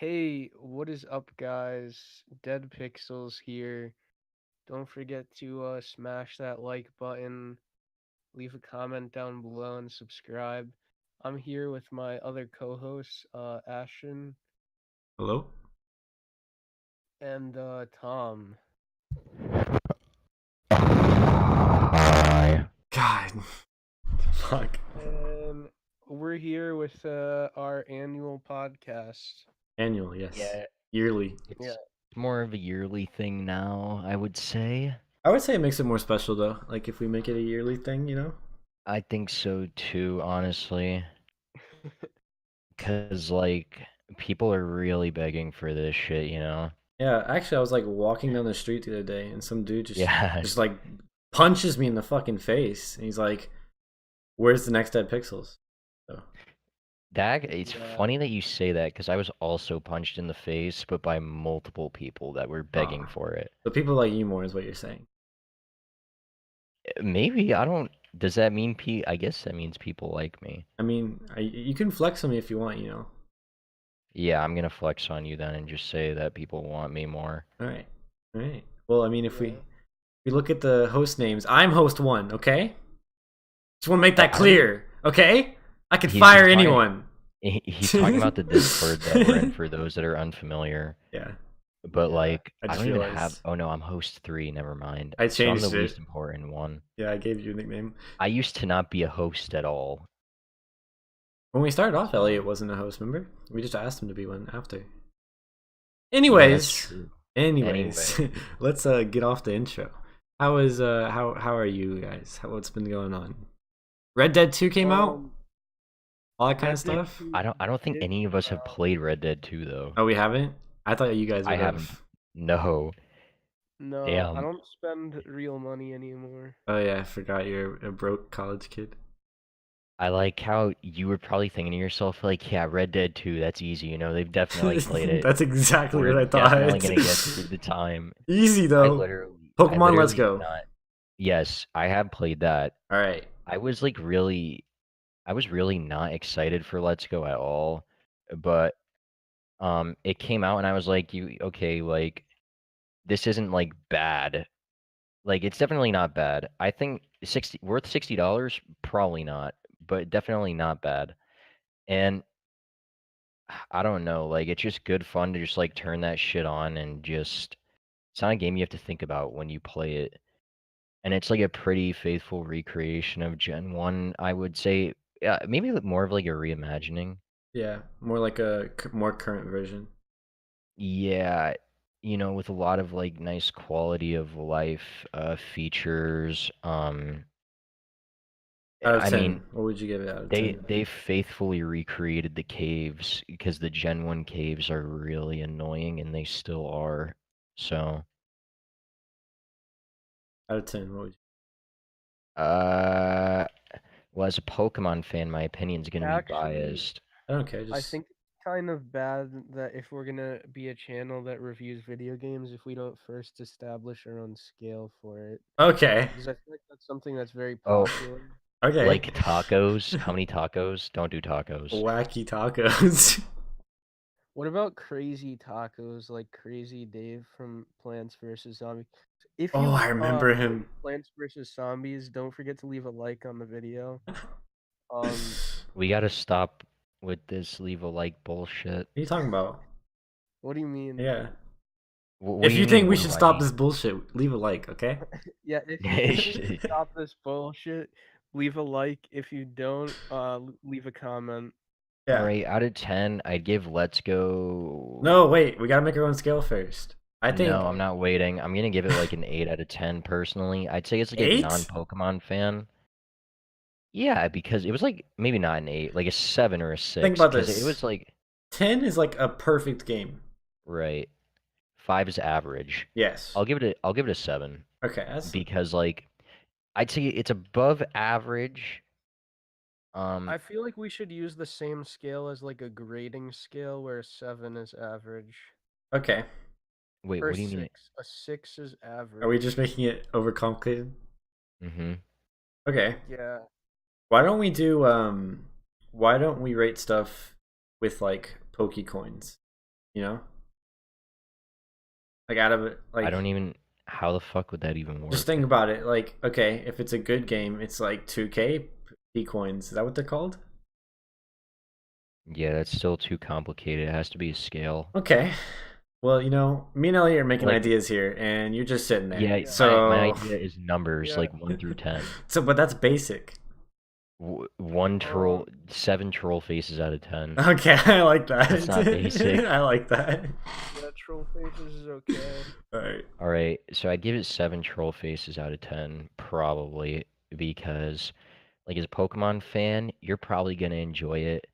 Hey, what is up, guys? Dead Pixels here. Don't forget to smash that like button, leave a comment down below, and subscribe. I'm here with my other co-hosts, Ashton Hello? and Tom. Hi. God. Fuck. And we're here with our annual podcast. Annual, yes. Yeah, Yearly. Yeah, it's more of a yearly thing now, I would say. I would say it makes it more special though. Like if we make it a yearly thing. I think so too, honestly. Because, like, people are really begging for this shit? Yeah, actually I was like walking down the street the other day and some dude just Yeah. just like punches me in the fucking face and he's like, "Where's the next Dead Pixels?" So It's yeah. funny that you say that because I was also punched in the face, but by multiple people that were begging ah. for it. So people like you more is what you're saying. Maybe, I don't. Does that mean I guess that means people like me. I mean, you can flex on me if you want. Yeah, I'm gonna flex on you then and just say that people want me more. Alright. Alright. Well, I mean if Yeah. we look at the host names, I'm host one, okay? Just want to make that I don't. clear, okay? I could He's fire talking. anyone. He's talking about the Discord that we're in for those that are unfamiliar. Yeah, But Yeah. like, I I just don't even have. realized Oh no, I'm host 3. Never mind. I So I'm the changed it. least important one. Yeah, I gave you a nickname. I used to not be a host at all. When we started off, So Elliot wasn't a host, remember? We just asked him to be one after. yeah, that's Anyways, true. Anyway, anyways, let's get off the intro. How is how are you guys? What's been going on? Red Dead 2 came out? Um, All that kind of Red Dead stuff? 2 I don't think did any of come us have out. played Red Dead 2 though. Oh, we haven't? I thought you guys I would haven't. have. No. No, I Damn. don't spend real money anymore. Oh yeah, I forgot you're a broke college kid. I like how you were probably thinking to yourself, like, yeah, Red Dead 2, that's easy. They've definitely played it. That's exactly We're what I definitely thought. gonna get through the time. Easy I though. literally, I Pokemon Let's literally did Go. not. Yes, I have played that. All right. I was like really, I was really not excited for Let's Go at all, but it came out and I was like, okay, like this isn't like bad. Like it's definitely not bad. I think 60 worth $60, probably not, but definitely not bad. And I don't know, like it's just good fun to just like turn that shit on and just it's not a game you have to think about when you play it. And it's like a pretty faithful recreation of Gen 1, I would say. Yeah, maybe more of like a reimagining. Yeah, more like a more current version. Yeah, with a lot of like nice quality of life features. Out of I mean, 10, what would you give it out of they 10? they faithfully recreated the caves because the Gen 1 caves are really annoying and they still are. So, Out of 10, what would uh, well, as a Pokemon fan, my opinion's gonna be Actually, biased. I don't care, I just think it's kind of bad that if we're gonna be a channel that reviews video games, if we don't first establish our own scale for it, okay. because I feel like that's something that's very Oh, popular. Okay. like tacos? How many tacos? Don't do tacos. Wacky tacos. What about crazy tacos like Crazy Dave from Plants vs Zombies? If Oh, you I remember played him. Plants vs Zombies, don't forget to leave a like on the video. Um, We gotta stop with this leave a like bullshit. What are you talking about? what do you mean? Yeah. What do If you you think mean? we What should do I stop this mean? bullshit, leave a like, okay? Yeah, if you think we should stop this bullshit, leave a like. If you don't, leave a comment. Yeah. Alright, out of 10, I'd give Let's Go. No, wait, we gotta make our own scale first. I No, think I'm not waiting. I'm gonna give it like an 8 out of 10 personally. I'd say it's like a 8? non-Pokemon fan. Yeah, because it was like maybe not an 8, like a 7 or a Think 6, about because it this. was like 10 is like a perfect game. right. 5 is average. Yes. I'll give it a 7 Okay, that's because like I'd say it's above average. I feel like we should use the same scale as like a grading scale where a 7 is average. okay. Wait, Or what do you mean? 6. A 6 is Are we average. just making it overcomplicated? Mm-hmm. Okay. Yeah. Why don't we do why don't we rate stuff with like Pokecoins? You know, like out of it, I like don't even. How the fuck would that even just work? think about it. Like, okay, if it's a good game, it's like 2K P coins. Is that what they're called? Yeah, that's still too complicated. It has to be a scale. Okay. Well, me and Elliot are making Like, ideas here, and you're just sitting there. yeah, Yeah. my So, idea is numbers Yeah. like 1 through 10. but that's basic. One troll, Um. 7 troll faces out of 10. Okay, I like That's not that. basic. I like that. Yeah. Troll faces is okay. All right. All right, so I'd give it 7 troll faces out of 10, probably, because, like, as a Pokemon fan, you're probably gonna enjoy it.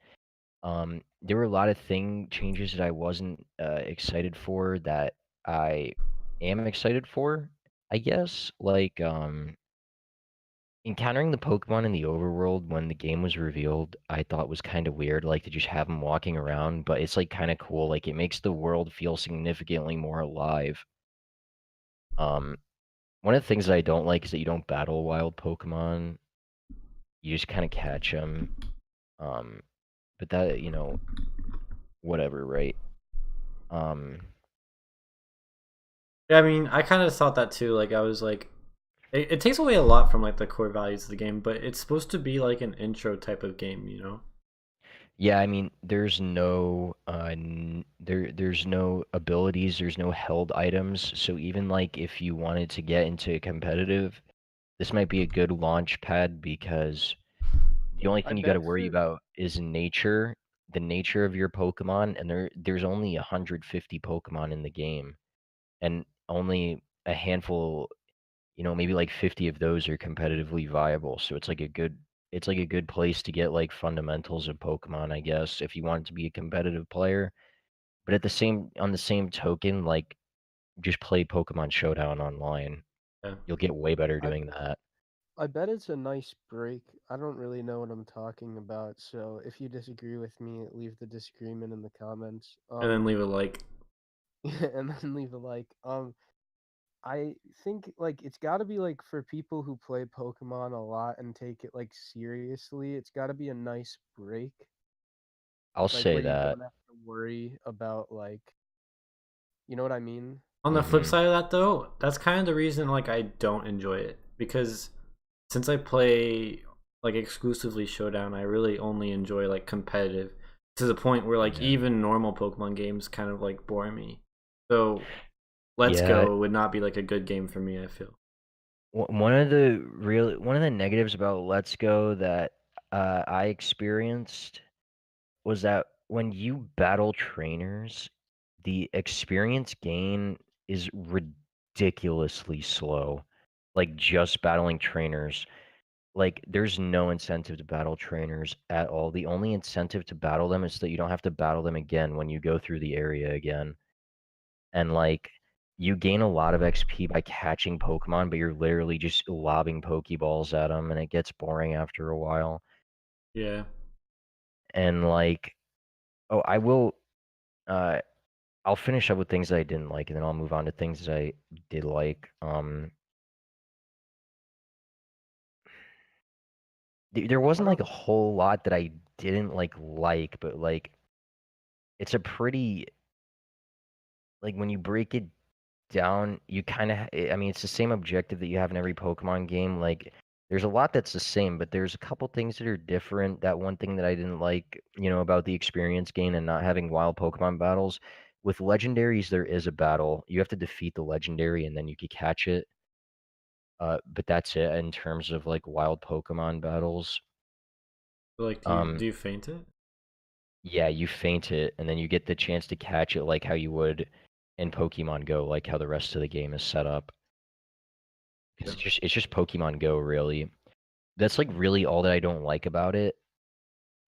There were a lot of thing changes that I wasn't excited for that I am excited for, I guess. Like, encountering the Pokemon in the overworld when the game was revealed, I thought was kind of weird, like to just have them walking around, but it's like kind of cool. Like it makes the world feel significantly more alive. Um, One of the things that I don't like is that you don't battle wild Pokemon. You just kind of catch them. Um, but that, whatever, right? Um, Yeah, I mean, I kind of thought that too. Like, I was like, it takes away a lot from like the core values of the game, but it's supposed to be like an intro type of game, you know? yeah, I mean, there's no there's no abilities, there's no held items. So even like if you wanted to get into competitive, this might be a good launch pad because the only I thing you got to bet worry for about is nature, the nature of your Pokemon, and there's only 150 Pokemon in the game, and only a handful, maybe like 50 of those are competitively viable. So it's like a good place to get like fundamentals of Pokemon, I guess, if you want to be a competitive player. But on the same token, like just play Pokemon Showdown online. Yeah. You'll get way better I doing that. I bet it's a nice break. I don't really know what I'm talking about, so if you disagree with me, leave the disagreement in the comments. And then leave a like. And then leave a like. I think like it's got to be like for people who play Pokemon a lot and take it like seriously, it's got to be a nice break, I'll like say where you that. don't have to worry about like, you know what I mean? On the flip Hmm. side of that, though, that's kind of the reason like I don't enjoy it because since I play like exclusively Showdown, I really only enjoy like competitive to the point where like Yeah. even normal Pokemon games kind of like bore me. So Let's Yeah. Go would not be like a good game for me, I feel. One of the negatives about Let's Go that I experienced was that when you battle trainers, the experience gain is ridiculously slow. Like just battling trainers. Like there's no incentive to battle trainers at all. The only incentive to battle them is that you don't have to battle them again when you go through the area again. And like you gain a lot of XP by catching Pokemon, but you're literally just lobbing Pokeballs at them, and it gets boring after a while. Yeah. And like, oh, I will. Uh, I'll finish up with things that I didn't like, and then I'll move on to things that I did like. There wasn't One like of a whole lot that I didn't like, but like, it's a pretty like when you break it down, you kind of, I mean, it's the same objective that you have in every Pokemon game. Like, there's a lot that's the same, but there's a couple things that are different. That one thing that I didn't like, about the experience gain and not having wild Pokemon battles. With legendaries, there is a battle. You have to defeat the legendary and then you can catch it. But that's it in terms of like wild Pokemon battles. Like, do you Um, do you faint it? yeah, you feint it and then you get the chance to catch it like how you would in Pokemon Go, like how the rest of the game is set up. Yeah. Because it's just Pokemon Go, really. That's like really all that I don't like about it.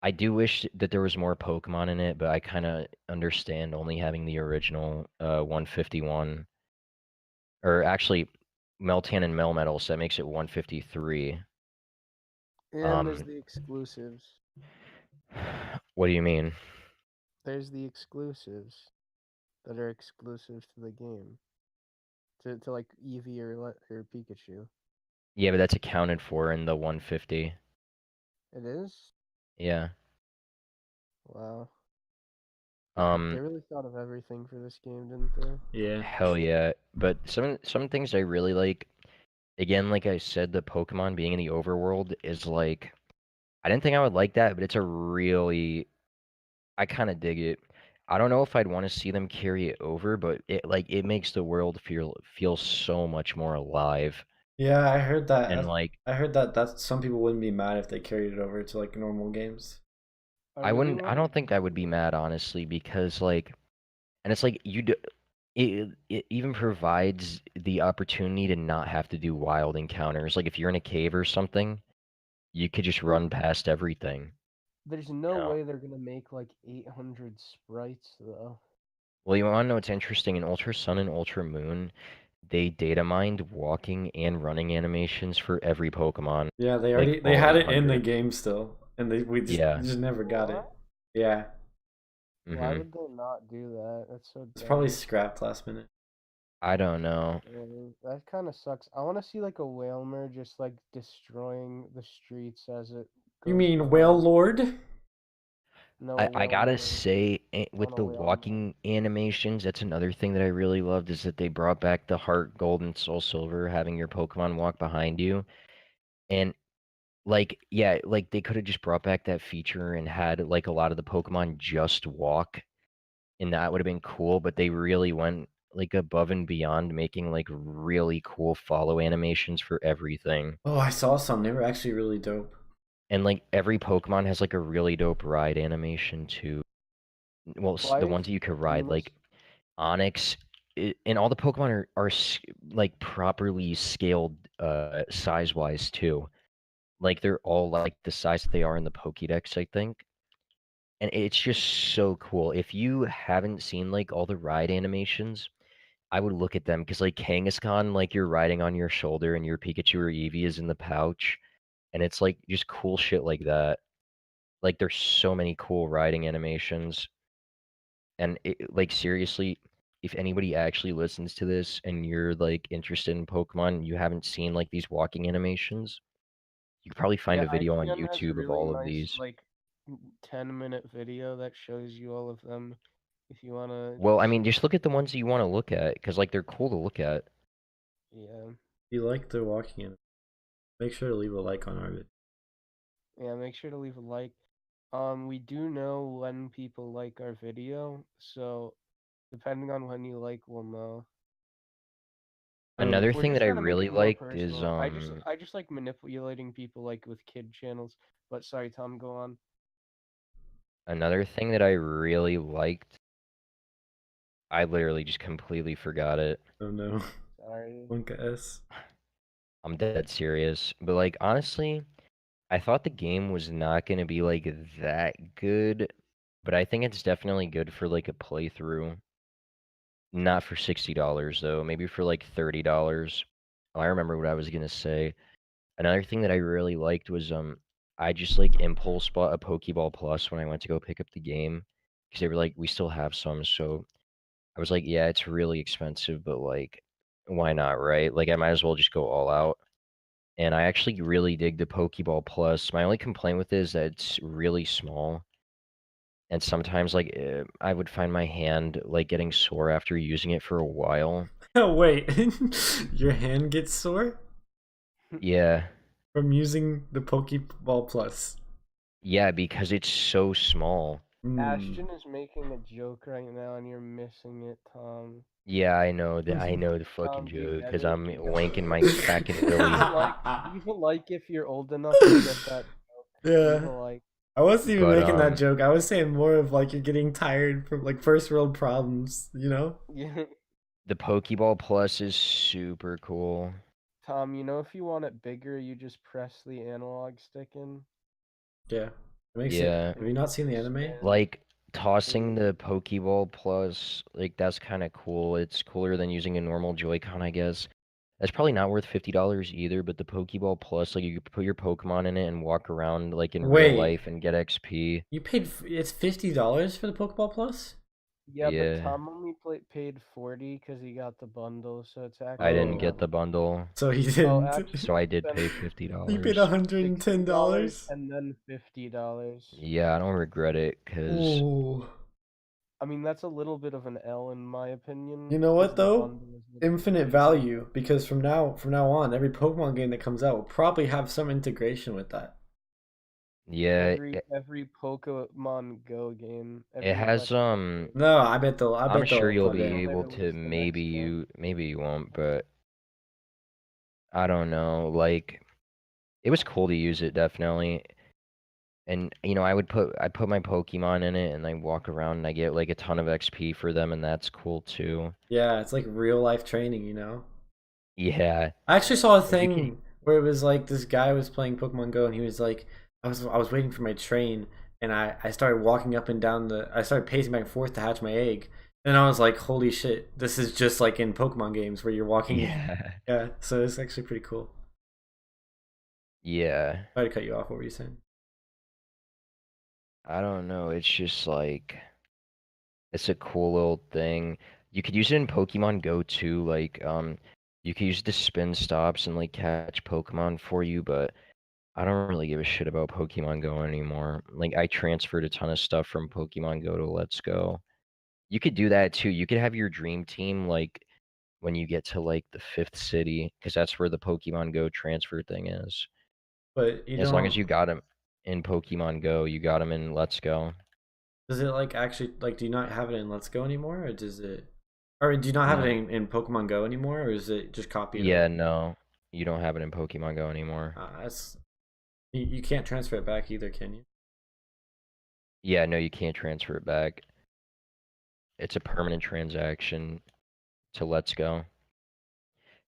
I do wish that there was more Pokemon in it, but I kind of understand only having the original 151, or actually Meltan and Melmetal, so that makes it 153. and there's Um, the exclusives. what do you mean? There's the exclusives that are exclusive to the game. To like Eevee or Pikachu. Yeah, but that's accounted for in the 150. It is? Yeah. Wow. They really thought of everything for this game, didn't they? Yeah. Hell yeah. But some things I really like, again, like I said, the Pokemon being in the overworld is like, I didn't think I would like that, but it's a really, I kind of dig it. I don't know if I'd want to see them carry it over, but it makes the world feel so much more alive. Yeah, I heard that. And like I heard that some people wouldn't be mad if they carried it over to like normal games. I really wouldn't, I don't think I would be mad, honestly, because like, and it's like it even provides the opportunity to not have to do wild encounters. Like if you're in a cave or something, you could just run past everything. There's You no know? way they're gonna make like 800 sprites though. Well, you want to know what's interesting? In Ultra Sun and Ultra Moon, they data mined walking and running animations for every Pokemon. Yeah, Like they all had it in the 800. game still, and we Yeah. just never got it. What? Yeah, Why Mhm. would they not do that? That's so it's dumb. probably scrapped last minute. I don't know. That kind of sucks. I want to see like a Whalmer just like destroying the streets as it You goes mean by. Whale Lord? No, I gotta Whalmer. say, with On a the Whalmer. walking animations, that's another thing that I really loved is that they brought back the Heart Gold and Soul Silver, having your Pokemon walk behind you. And like, yeah, like they could have just brought back that feature and had like a lot of the Pokemon just walk, and that would have been cool. But they really went like above and beyond, making like really cool follow animations for everything. Oh, I saw some. They were actually really dope. And like every Pokemon has like a really dope ride animation too. Well, Why the is ones that you could ride, Bemis? like Onyx, and all the Pokemon are like properly scaled size wise too. Like they're all like the size that they are in the Pokédex, I think. And it's just so cool. If you haven't seen like all the ride animations, I would look at them because like Kangaskhan, like you're riding on your shoulder and your Pikachu or Eevee is in the pouch, and it's like just cool shit like that. Like there's so many cool riding animations. And like seriously, if anybody actually listens to this and you're like interested in Pokemon, you haven't seen like these walking animations, you could probably find Yeah, a video on IGN has a YouTube of really all of nice these. like 10-minute video that shows you all of them if you wanna Well, I mean, see. just look at the ones that you want to look at, because like they're cool to look at. Yeah. If you like the walking in, make sure to leave a like on our video. Yeah, make sure to leave a like. We do know when people like our video, so depending on when you like, we'll know. Another We're thing just that I trying to make really it more liked is personal. I just like manipulating people like with kid channels. But sorry, Tom, go on. another thing that I really liked. I literally just completely forgot it. Oh no, Sorry. Wonka S. I'm dead serious. But like honestly, I thought the game was not gonna be like that good, but I think it's definitely good for like a playthrough. Not for $60 though, maybe for like $30. Oh, I remember what I was gonna say. Another thing that I really liked was I just like impulse bought a Pokeball Plus when I went to go pick up the game because they were like, we still have some, so I was like, yeah, it's really expensive, but like, why not, right? Like, I might as well just go all out. And I actually really dig the Pokeball Plus. My only complaint with it is that it's really small. And sometimes, like, I would find my hand, like, getting sore after using it for a while. Oh wait, your hand gets sore Yeah. from using the Pokeball Plus. Yeah, because it's so small. Ashton is making a joke right now, and you're missing it, Tom. Yeah, I know that. I know the fucking Do you joke get because it? I'm wanking my cracking willy. Leave a like if you're old enough to get that joke. Leave Yeah. a like. I wasn't even But making that joke. I was saying more of like you're getting tired from like first world problems, you know? Yeah. the Pokeball Plus is super cool. Tom, you know if you want it bigger, you just press the analog stick in. Yeah. It makes Yeah. it. Have you not seen the anime? Expand. Like tossing the Pokeball Plus, like that's kind of cool. It's cooler than using a normal Joy-Con, I guess. That's probably not worth $50 either, but the Pokeball Plus, like you could put your Pokemon in it and walk around like in real Wait. life and get XP. You paid it's $50 for the Pokeball Plus? Yeah, but Yeah. Tom only paid 40 because he got the bundle, so it's actually. I didn't Oh. get the bundle, So he didn't. actually, so I did then pay You paid $50. $110? and then $50. Yeah, I don't regret it because Ooh. I mean, that's a little bit of an L in my opinion. You know 'cause what the though? bundle is Infinite literally value, because from now on, every Pokemon game that comes out will probably have some integration with that. Yeah, every Pokemon Go game, it every has Let's Go game, No, I I'm bet sure they'll you'll put it be in. able literally to, is the next gen. maybe you won't, but I don't know. Like, it was cool to use it, definitely. And I put my Pokemon in it and I walk around and I get like a ton of XP for them, and that's cool too. Yeah, it's like real life training, you know? Yeah. I actually saw a And you can thing where it was like this guy was playing Pokemon Go and he was like, I was waiting for my train and I started walking up and down I started pacing back and forth to hatch my egg. And I was like, holy shit, this is just like in Pokemon games where you're walking. Yeah. Yeah, so it's actually pretty cool. Yeah. Sorry to cut you off. What were you saying? I don't know. It's just like it's a cool little thing. You could use it in Pokemon Go too, like you could use the spin stops and like catch Pokemon for you, but I don't really give a shit about Pokemon Go anymore. Like I transferred a ton of stuff from Pokemon Go to Let's Go. You could do that too. You could have your dream team like when you get to like the fifth city, because that's where the Pokemon Go transfer thing is. But you As long as don't. you got them in Pokemon Go, you got them in Let's Go. Does it like actually like? Do you not have it in Let's Go anymore, or does it? Or do you not have it No. in Pokemon Go anymore, or is it just copied over? Yeah, no. You don't have it in Pokemon Go anymore. That's you can't transfer it back either, can you? Yeah, no, you can't transfer it back. It's a permanent transaction to Let's Go.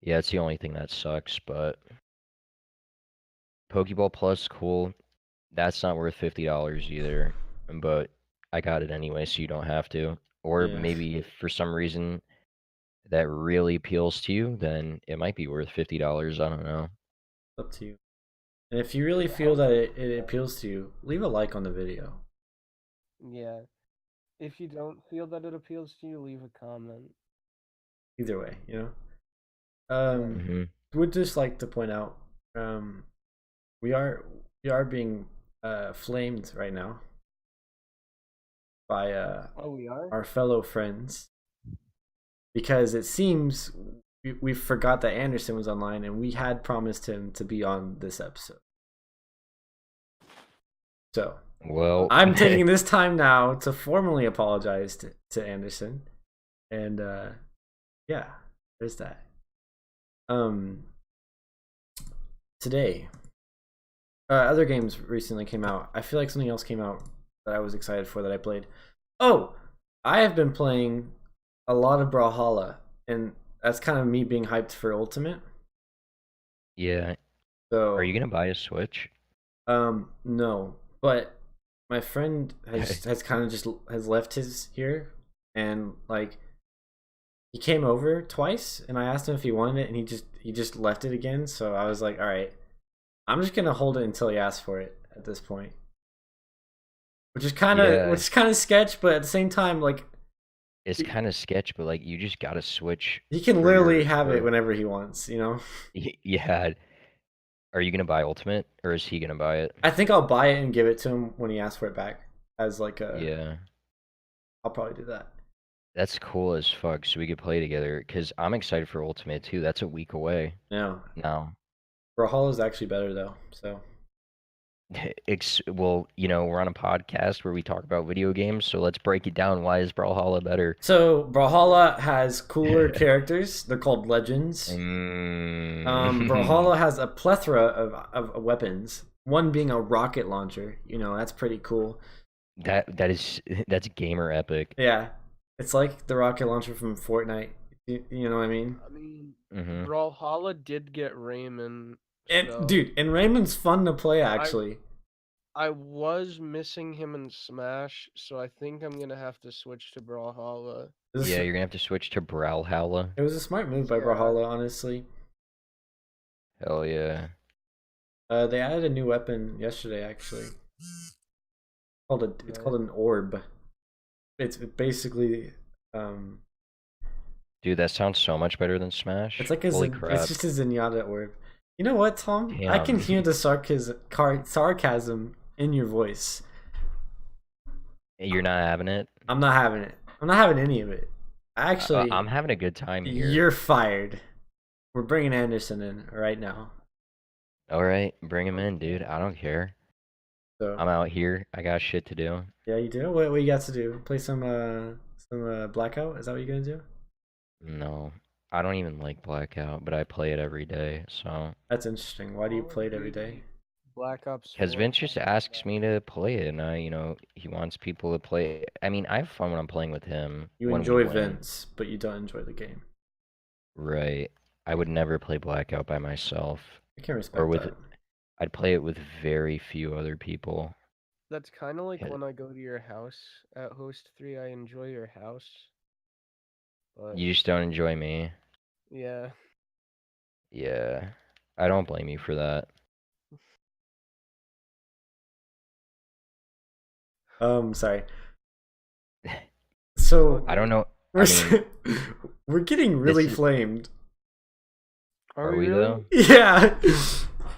Yeah, it's the only thing that sucks, but Pokeball Plus, cool. That's not worth $50 either, but I got it anyway, so you don't have to. Or Yeah, maybe if for some reason that really appeals to you, then it might be worth $50. I don't know. up to you. And if you really It feel helps. that it appeals to you, leave a like on the video. Yeah. If you don't feel that it appeals to you, leave a comment. Either way, you know. Yeah. Hmm. Would just like to point out, we are being flamed right now by Oh, we are? our fellow friends because it seems we forgot that Anderson was online and we had promised him to be on this episode. So Well, I'm taking this time now to formally apologize to Anderson, and yeah, there's that. Today, other games recently came out. I feel like something else came out that I was excited for that I played. Oh, I have been playing a lot of Brawlhalla, and that's kind of me being hyped for Ultimate. yeah. So, Are you gonna buy a Switch? no, but my friend has kind of just has left his here, and like he came over twice, and I asked him if he wanted it, and he just left it again. So I was like, all right, I'm just gonna hold it until he asks for it at this point, Yeah, which is kind of sketch, but at the same time, like it's kind of sketch, but like you just gotta switch he can for literally your have it for whenever he wants, you know. yeah. Are you gonna buy Ultimate or is he gonna buy it? I think I'll buy it and give it to him when he asks for it back as like a. Yeah. I'll probably do that. That's cool as fuck, so we could play together. Cause I'm excited for Ultimate too. That's a week away No, now. Brawlhalla is actually better though. So Well, we're on a podcast where we talk about video games, so let's break it down. Why is Brawlhalla better? Brawlhalla has cooler characters. They're called legends. Mm. Brawlhalla has a plethora of weapons. One being a rocket launcher. You know, that's pretty cool. That's gamer epic. Yeah, it's like the rocket launcher from Fortnite. You know what I mean? I mean, Hmm. Brawlhalla did get Raymond, And so dude, and Raymond's fun to play actually. I was missing him in Smash, so I think I'm gonna have to switch to Brawlhalla. Yeah, you're gonna have to switch to Brawlhalla. It was a smart move by Yeah. Brawlhalla, honestly. Hell yeah. They added a new weapon yesterday, actually. It's called an orb. It's basically Dude, that sounds so much better than Smash. it's like Holy crap. it's just a Zenyatta orb. You know what, Tom? I can Damn. hear the sarcasm in your voice. You're not having it? I'm not having it. I'm not having any of it. Actually, I'm having a good time here. you're fired. We're bringing Anderson in right now. All right, bring him in, dude. I don't care. So I'm out here. I got shit to do. yeah, you do. What you got to do? Play some Blackout? Is that what you're gonna do? No, I don't even like Blackout, but I play it every day. So That's interesting. Why do you Call of play it every Duty, day? Black Ops because 4. Vince just asks me to play it, and he wants people to play. I mean, I have fun when I'm playing with him. You when we enjoy win. Vince, but you don't enjoy the game. Right. I would never play Blackout by myself. I can respect Or with that. I'd play it with very few other people. That's kind of like Yeah. when I go to your house at Host 3. I enjoy your house. But You just don't enjoy me. yeah. Yeah. I don't blame you for that. Sorry. So I don't know. we're I mean, we're getting really is- flamed. Are we really? though? Yeah.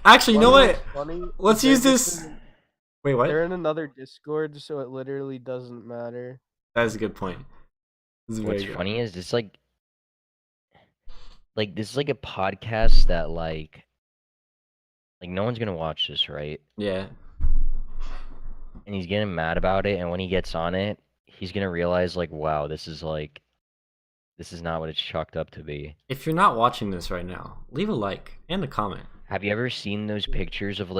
Actually, you know Wanna what? what's funny? Let's They're use just this. in- Wait, what? They're in another Discord, so it literally doesn't matter. That is a good point. This is what's very good. funny is it's like this is like a podcast that like no one's gonna watch this, right? Yeah. And he's getting mad about it, and when he gets on it, he's gonna realize like, wow, this is not what it's chalked up to be. If you're not watching this right now, leave a like and a comment. Have you ever seen those pictures of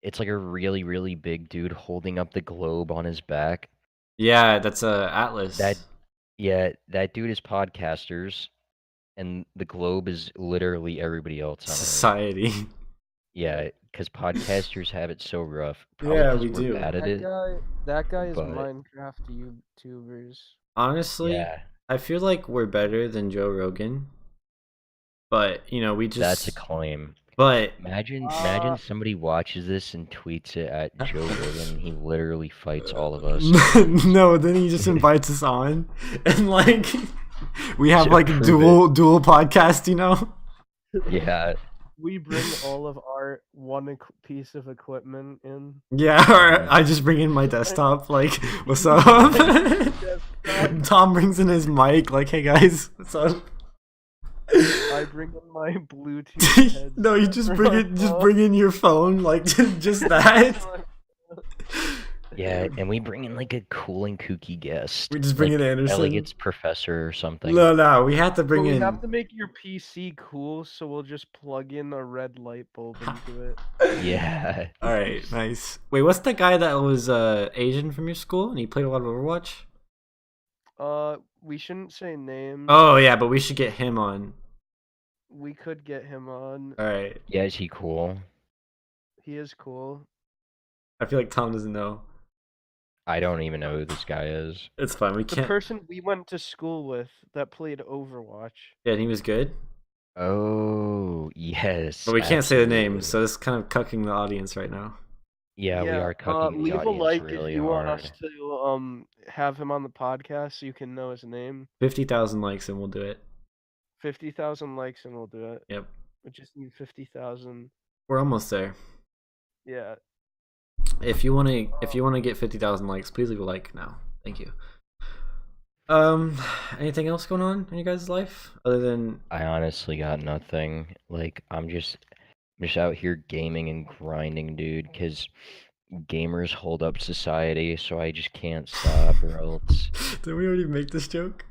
it's like a really, really big dude holding up the globe on his back? Yeah, that's Atlas. That dude is podcasters, and the globe is literally everybody else on Earth. Society. Yeah, because podcasters have it so rough. Probably Yeah, 'cause we we're do. bad at That it. guy is but- Minecraft YouTubers. Honestly, Yeah, I feel like we're better than Joe Rogan. But, we just that's a claim. But Imagine Uh, somebody watches this and tweets it at Joe Rogan, and he literally fights all of us. no, then he just invites us on and like we have Should like prove dual podcast, Yeah, We bring all of our piece of equipment in. Yeah, or I just bring in my desktop, like, what's up? Tom brings in his mic, like, hey guys, what's up? I bring in my Bluetooth headset. No, you just for bring my it. Just phone. bring in your phone, like just that. yeah, and we bring in like a cool and kooky guest. We just bring in Anderson. Like it's Professor or something. No, we have to But bring we in. have to make your PC cool, so we'll just plug in a red light bulb into it. Yeah. All right, nice. Wait, what's the guy that was Asian from your school and he played a lot of Overwatch? We shouldn't say names. Oh yeah, but we should get him on. We could get him on. All right. Yeah, is he cool? He is cool. I feel like Tom doesn't know. I don't even know who this guy is. It's fine. We The can't. person we went to school with that played Overwatch. Yeah, and he was good. Oh, yes. But we can't say the name, absolutely. so it's kind of cucking the audience right now. Yeah, we are cooking the leave a audience like really if you hard. want us to have him on the podcast so you can know his name. 50,000 likes and we'll do it. 50,000 likes and we'll do it. Yep. We just need 50,000. We're almost there. Yeah. If you want to get 50,000 likes, please leave a like now. Thank you. Anything else going on in your guys' life other than I honestly got nothing. Like I'm just out here gaming and grinding, dude, because gamers hold up society, so I just can't stop or else. Did we already make this joke?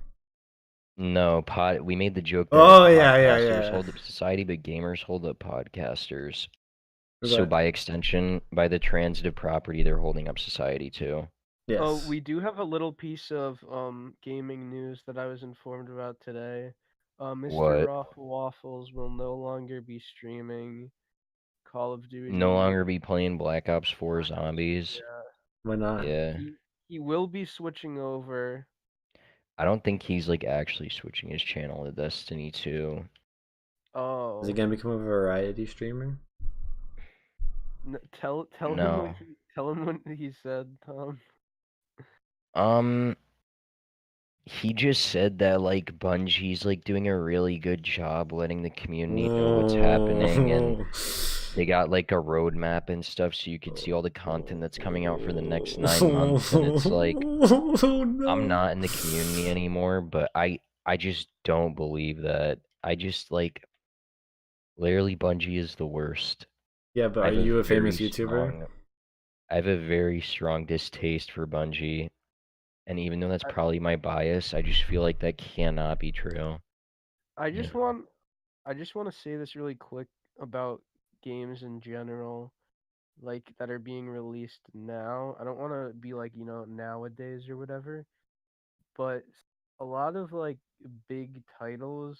No, we made the joke that Oh, yeah, podcasters yeah. hold up society, but gamers hold up podcasters. Is So that- by extension, by the transitive property, they're holding up society too. Yes. Oh, we do have a little piece of gaming news that I was informed about today. Mr. What? Raffle Waffles will no longer be streaming Call of Duty. No longer be playing Black Ops 4 Zombies. Yeah. Why not? Yeah. He will be switching over. I don't think he's like actually switching his channel to Destiny 2. Oh. Is he gonna become a variety streamer? Tell No. him what he said, Tom. He just said that like Bungie's like doing a really good job letting the community know what's happening, and They got like a roadmap and stuff, so you could see all the content that's coming out for the next 9 months, and it's like I'm not in the community anymore, but I just don't believe that. I just like literally Bungie is the worst. Yeah, but I are have you a famous very YouTuber? strong- I have a very strong distaste for Bungie, and even though that's probably my bias, I just feel like that cannot be true. I just want to say this really quick about games in general, like that are being released now. I don't want to be like, nowadays or whatever, but a lot of like big titles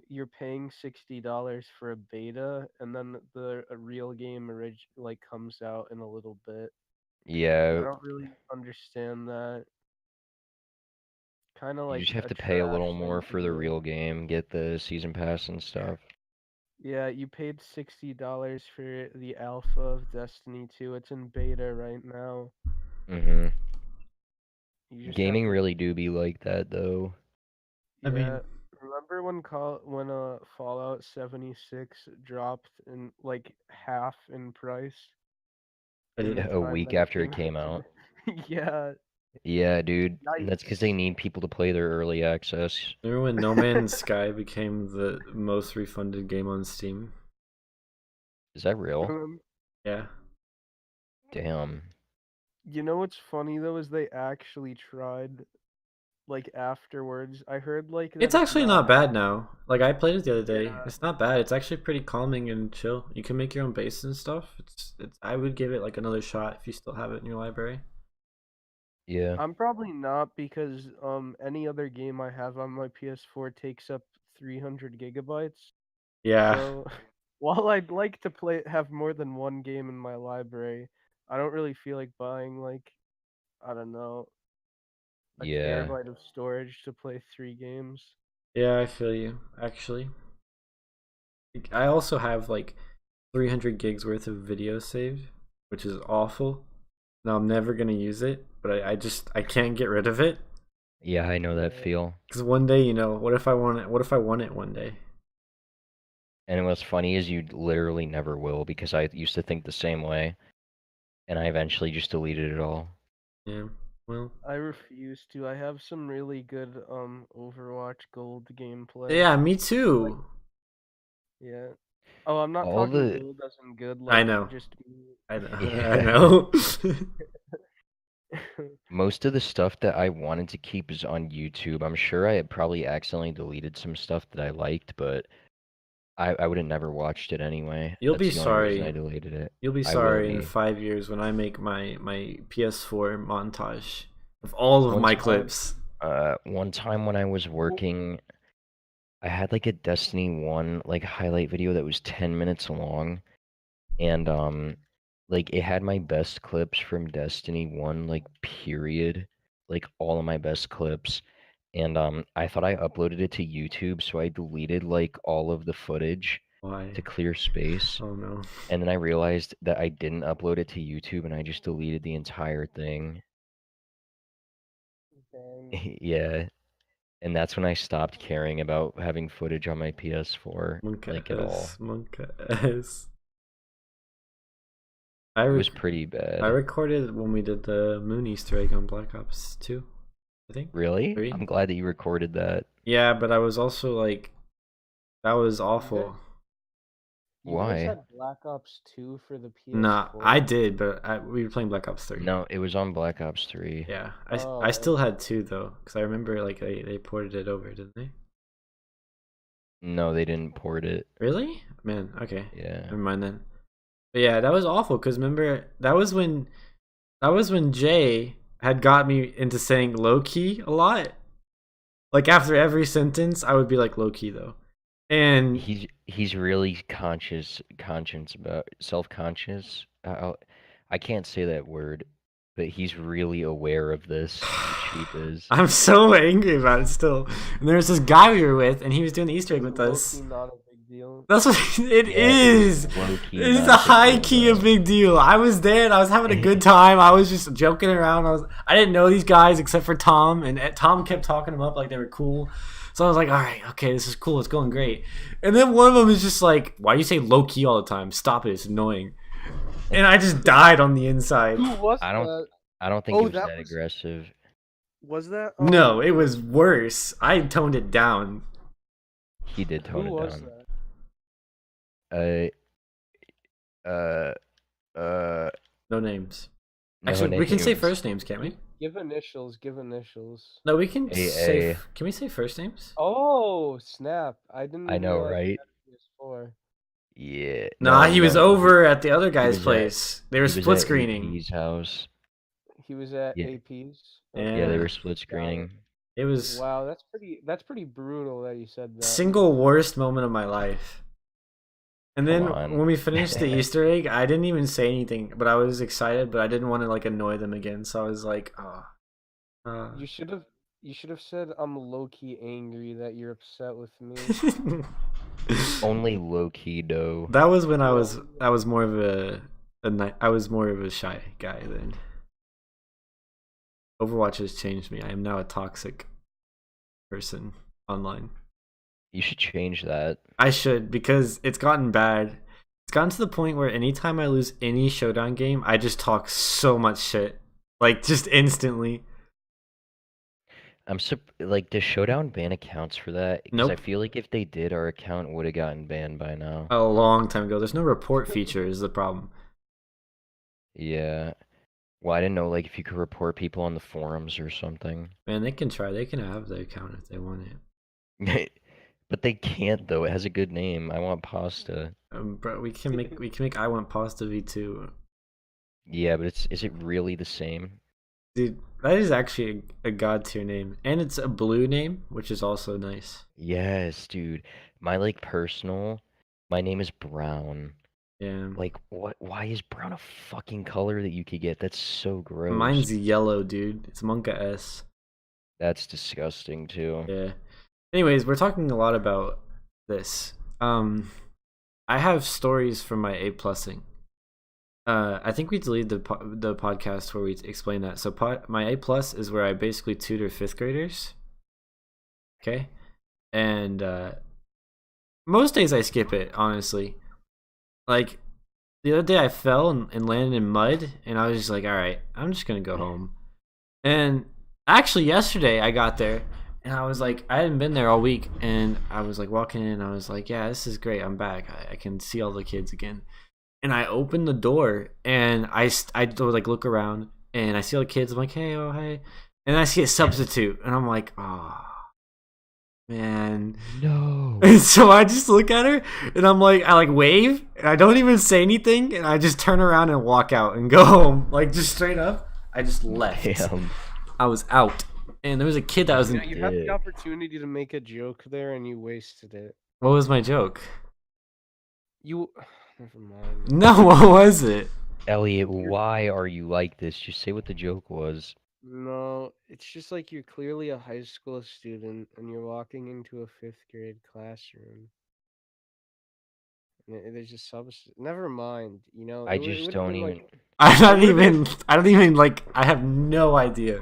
you're paying $60 for a beta, and then a real game like comes out in a little bit. I Yeah, don't really understand that. Kind of you like just have a to pay a little trash more thing to for the do. real game, get the season pass and stuff. Yeah, you paid $60 for the alpha of Destiny 2. It's in beta right now. Mm-hmm. You just have Gaming to. really do be like that, though. I mean- Yeah, remember when Fallout 76 dropped in like half in price? I In the didn't. A time week that after it came to out. Yeah, Yeah, dude. And that's because they yikes. need people to play their early access. Remember when No Man's Sky became the most refunded game on Steam? Is that real? Yeah. Damn. You know what's funny though is they actually tried like afterwards. I heard like that It's actually not bad. bad now. Like I played it the other day. Yeah. It's not bad. It's actually pretty calming and chill. You can make your own base and stuff. It's I would give it like another shot if you still have it in your library. Yeah. I'm probably not because any other game I have on my PS4 takes up 300 gigabytes. Yeah. So while I'd like to have more than one game in my library, I don't really feel like buying like I don't know a Yeah. terabyte of storage to play 3 games. Yeah, I feel you. Actually, I also have like 300 gigs worth of video saved, which is awful. Now I'm never gonna use it, but I can't get rid of it. Yeah, I know that Yeah. feel. Because one day, what if I want it? What if I want it one day? And what's funny is you literally never will, because I used to think the same way, and I eventually just deleted it all. Yeah. Well. I refuse to. I have some really good Overwatch Gold gameplay. Yeah, me too. Yeah. Oh, I'm not All talking the- gold as in good. I Like, know. Just I know. Yeah. I know. Most of the stuff that I wanted to keep is on YouTube. I'm sure I had probably accidentally deleted some stuff that I liked, but I would have never watched it anyway. You'll That's be the only reason sorry. I deleted it. You'll be I will sorry in be. 5 years when I make my PS4 montage of all of One my time- clips. One time when I was working, I had like a Destiny 1 like highlight video that was 10 minutes long, and like it had my best clips from Destiny 1 like period, like all of my best clips. And I thought I uploaded it to YouTube, so I deleted like all of the footage Why? to clear space. Oh no. And then I realized that I didn't upload it to YouTube, and I just deleted the entire thing. Dang. Yeah. And that's when I stopped caring about having footage on my PS4 Monka like at all. S. Monka S. It was pretty bad. I recorded when we did the Moon Easter egg on Black Ops 2, I think. Really? 3? I'm glad that you recorded that. Yeah, but I was also like, that was awful. You Why? guys had Black Ops 2 for the PS4? Nah, I did, but we were playing Black Ops 3. No, it was on Black Ops 3. Yeah, Oh, I still had 2 though, because I remember like they ported it over, didn't they? No, they didn't port it. Really? Man, okay. Yeah. Never mind then. But yeah, that was awful because remember that was when Jay had got me into saying low key a lot. Like after every sentence, I would be like low key though, and He's really self-conscious. I can't say that word, but he's really aware of this. Cheap is. I'm so angry about it still. And there was this guy we were with, and he was doing the Easter egg with Low-key us. not a big big deal. That's what it Yeah, is. low-key It's not a a high big key deal, a big deal. I was there and I was having a good time. I was just joking around. I didn't know these guys except for Tom, and Tom kept talking them up like they were cool. So I was like, all right, okay, this is cool. It's going great. And then one of them is just like, why do you say low key all the time? Stop it. It's annoying. And I just died on the inside. Who was I don't- that? I don't think Oh, it was that that was- aggressive. Was that? No, it was worse. I toned it down. He did tone Who it was down. that? No names. No Actually, we can say names. first names, can't we? Give initials. Give initials. No, we can say. AA. Can we say first names? Oh snap! I didn't. I even know, realize right? that was PS4. Yeah. Nah, no, he was no, over at the other guy's was at- place. They were he was split at screening. AP's house. He was at Yeah. AP's. Yeah, they Yeah. were split screening. It was Wow, that's pretty. That's pretty brutal that you said that. single worst moment of my life. And then Come on. when we finished the Easter egg, I didn't even say anything, but I was excited, but I didn't want to like annoy them again, so I was like, oh. You should have. You should have said I'm low key angry that you're upset with me. Only low key though. That was when I was more of I was more of a shy guy then. Overwatch has changed me. I am now a toxic person online. You should change that. I should, because it's gotten bad. It's gotten to the point where anytime I lose any showdown game, I just talk so much shit. Like, just instantly. Like, does Showdown ban accounts for that? Because I Nope. feel like if they did, our account would have gotten banned by now. A long time ago. There's no report feature is the problem. Yeah. Well, I didn't know, like, if you could report people on the forums or something. Man, they can try. They can have the account if they want it. But they can't, though. It has a good name. I want pasta. Bro, we can make I Want Pasta V2. Yeah, but is it really the same? Dude, that is actually a god tier name. And it's a blue name, which is also nice. Yes, dude. My, like, my name is Brown. Yeah. Like, what? Why is brown a fucking color that you could get? That's so gross. Mine's yellow, dude. It's Monka S. That's disgusting, too. Yeah. Anyways, we're talking a lot about this. I have stories from my A+ing. I think we deleted the podcast where we explain that. So my A+ is where I basically tutor 5th graders. Okay? And most days I skip it, honestly. Like, the other day I fell and landed in mud, and I was just like, alright, I'm just gonna go home. And actually, yesterday I got there, and I was like, I hadn't been there all week, and I was like walking in, and I was like, yeah, this is great, I'm back. I can see all the kids again. And I opened the door, and I like look around, and I see all the kids. I'm like, hey, oh, hey. And I see a substitute, and I'm like, oh, man. No. And so I just look at her, and I like wave, and I don't even say anything, and I just turn around and walk out and go home. Like, just straight up, I just left. Damn. I was out. And there was a kid that was in. Yeah, you had the Yeah. opportunity to make a joke there and you wasted it. What was my joke? You. Never mind. No, what was it? Elliot, why are you like this? Just say what the joke was. No, it's just like you're clearly a high school student and you're walking into a 5th grade classroom. And there's just Never mind. You know. I it just would've don't been, even. like- I don't even like. I have no idea.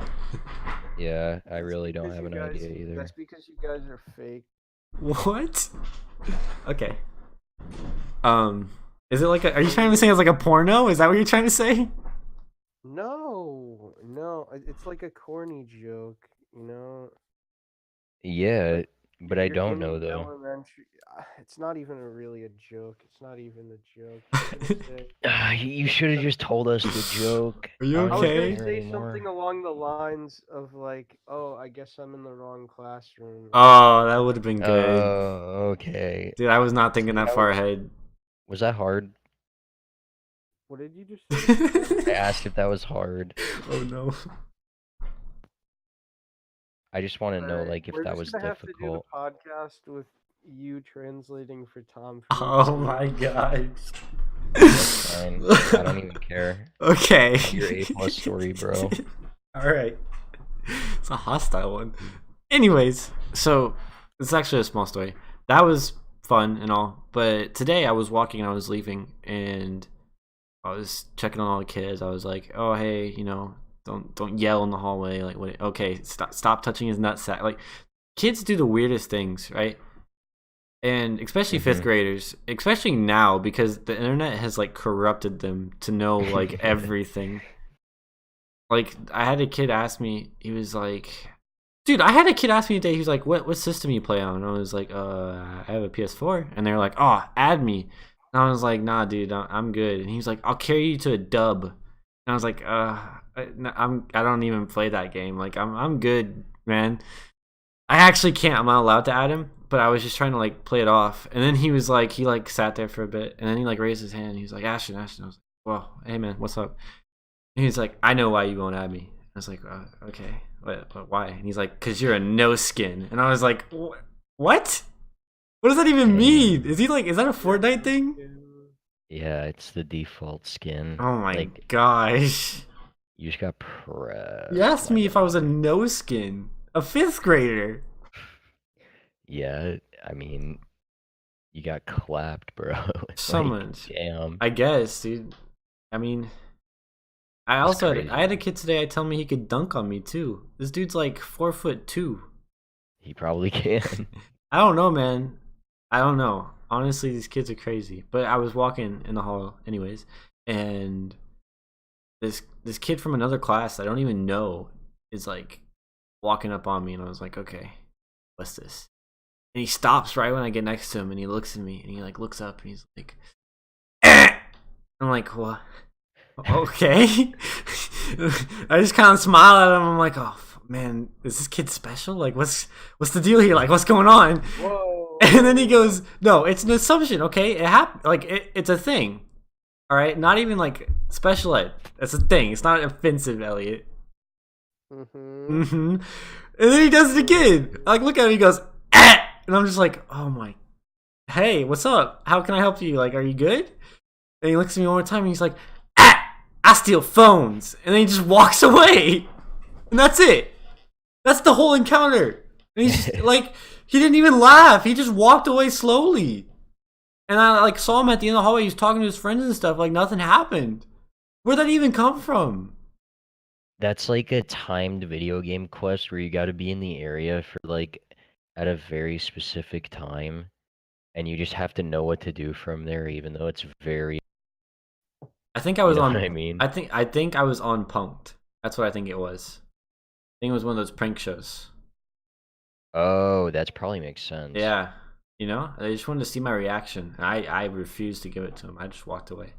Yeah, I That's really don't because have you an guys- idea either. That's because you guys are fake. What? Okay. Is it like are you trying to say it's like a porno? Is that what you're trying to say? No, it's like a corny joke, you know. Yeah, but I You're don't in know though. elementary- It's not even really a joke. It's not even a joke. I was gonna say- You should have just told us the joke. Are you I don't I was okay? wanna gonna hear say anymore. something along the lines of like, "Oh, I guess I'm in the wrong classroom." Oh, that would have been good. Oh, okay. Dude, I was not thinking that That far was- ahead. Was that hard? What did you just say? I asked if that was hard. Oh no. I just want to know, Alright, like, if we're that just was gonna difficult. have to do the podcast with you translating for Tom. Oh my god. That's fine. I don't even care. Okay. Your A+ story, bro. Alright. It's a hostile one. Anyways, so it's actually a small story. That was fun and all. But today I was walking and I was leaving and I was checking on all the kids. I was like, oh hey, you know, don't yell in the hallway. Like, what? Okay, stop touching his nutsack. Like, kids do the weirdest things, right? And especially fifth graders, especially now because the internet has like corrupted them to know like everything. Like, I had a kid ask me, he was like, dude, I had a kid ask me today, he was like, what system you play on? And I was like, I have a PS4. And they're like, oh, add me. And I was like, nah, dude, I'm good. And he was like, I'll carry you to a dub. And I was like, I don't even play that game. Like, I'm good, man. I actually can't. I'm not allowed to add him, but I was just trying to like play it off. And then he was like, he like sat there for a bit, and then he like raised his hand. He was like, Ashton. I was like, well, hey man, what's up? And he's like, I know why you won't add me. I was like, okay, why? And he's like, cause you're a no skin. And I was like, what? What does that even mean? Is that a Fortnite thing? Yeah, it's the default skin. Oh my like, gosh. You just got pressed. You asked me if I was a no skin. A fifth grader. Yeah, I mean, you got clapped, bro. So like, much. Damn. I guess, dude. I mean, I had a kid today. I tell me he could dunk on me too. This dude's like 4'2". He probably can. I don't know, man. I don't know. Honestly, these kids are crazy. But I was walking in the hall, anyways, and this kid from another class I don't even know is like walking up on me, and I was like, okay, what's this? And he stops right when I get next to him, and he looks at me, and he like looks up, and he's like, eh! I'm like, what? Okay. I just kind of smile at him. I'm like, oh man, is this kid special? Like, what's the deal here? Like, what's going on? Whoa. And then he goes, no, it's an assumption. Okay, it happened. Like, it's a thing. All right, not even like special ed. That's a thing. It's not offensive, Elliot. And then he does it again. I look at him, he goes, ah! And I'm just like, oh my, hey, what's up? How can I help you? Like, are you good? And he looks at me one more time and he's like, ah, I steal phones. And then he just walks away. And that's it. That's the whole encounter. And he's just, like, he didn't even laugh. He just walked away slowly. And I like saw him at the end of the hallway. He was talking to his friends and stuff. Like, nothing happened. Where'd that even come from? That's like a timed video game quest where you got to be in the area for like at a very specific time, and you just have to know what to do from there, even though it's very. I think I was on. What I mean, I think I was on Punked. That's what I think it was. I think it was one of those prank shows. oh, that probably makes sense. Yeah, you know, they just wanted to see my reaction. I refused to give it to him. I just walked away.